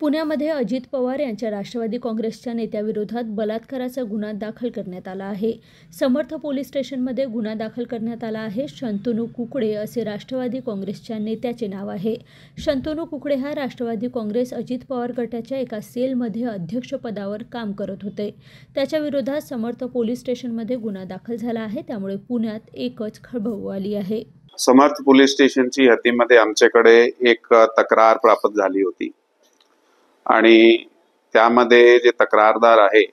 पुण्यामध्ये अजित पवार यांच्या राष्ट्रवादी काँग्रेसच्या नेत्याविरोधात बलात्काराचा गुन्हा दाखल करण्यात आला आहे। समर्थ पोलीस स्टेशनमध्ये गुन्हा दाखल करण्यात आला आहे। शंतनू कुकडे असे राष्ट्रवादी काँग्रेसच्या नेत्याचे नाव आहे। शंतनू कुकडे हा राष्ट्रवादी काँग्रेस अजित पवार गटाच्या एका सेलमध्ये अध्यक्षपदावर काम करत होते। त्याच्या विरोधात समर्थ पोलीस स्टेशनमध्ये गुन्हा दाखल झाला आहे। त्यामुळे पुण्यात एकच खळबळ उडाली आहे। समर्थ पोलीस स्टेशनची हद्दीमध्ये आमच्याकडे एक तक्रार प्राप्त झाली होती आणि त्यामध्ये जे तक्रारदार आहे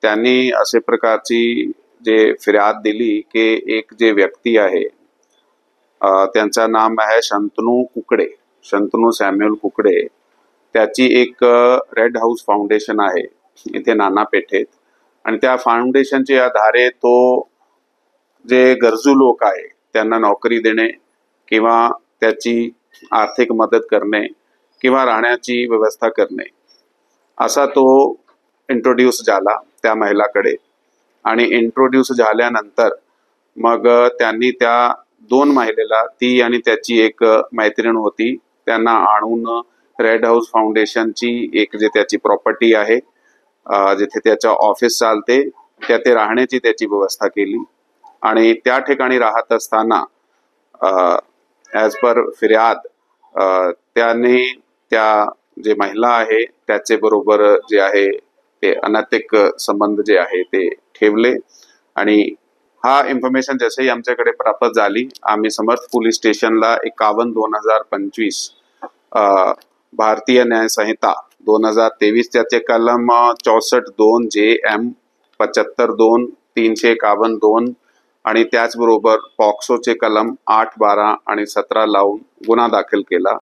त्यांनी असे प्रकारची जे फिर्याद दिली की एक जे व्यक्ती आहे त्यांचं नाम आहे शंतनू कुकडे, शंतनू सॅम्युअल कुकडे। त्याची एक रेड हाऊस फाउंडेशन आहे इथे नाना पेठेत आणि त्या फाउंडेशनच्या आधारे तो जे गरजू लोक आहे त्यांना नोकरी देणे किंवा त्याची आर्थिक मदत करणे किंवा राहण्याची व्यवस्था करणे असा तो इंट्रोड्यूस झाला त्या महिलाकडे। आणि इंट्रोड्यूस झाल्यानंतर मग त्यांनी त्या दोन महिलेला, ती आणि त्याची एक मैत्रीण होती, त्यांना आणून रेड हाऊस फाउंडेशनची एक जे त्याची प्रॉपर्टी आहे जिथे त्याचं ऑफिस चालते त्या ते राहण्याची त्याची व्यवस्था केली आणि त्या ठिकाणी राहत असताना ॲज पर फिर्याद त्याने त्या जे महिला आहे त्याचे बरोबर जे आहे ते अनैतिक संबंध जे आहे ते ठेवले। आणि हा इन्फॉर्मेशन जसंही आमच्याकडे प्राप्त झाली आम्ही समर्थ पोलीस स्टेशनला 51/2025 भारतीय न्याय संहिता 2023 त्याचे कलम 64(2) JM 75(2) 351(2) आणि त्याचबरोबर पॉक्सोचे कलम 8, 12 आणि 17 लावून गुन्हा दाखल केला।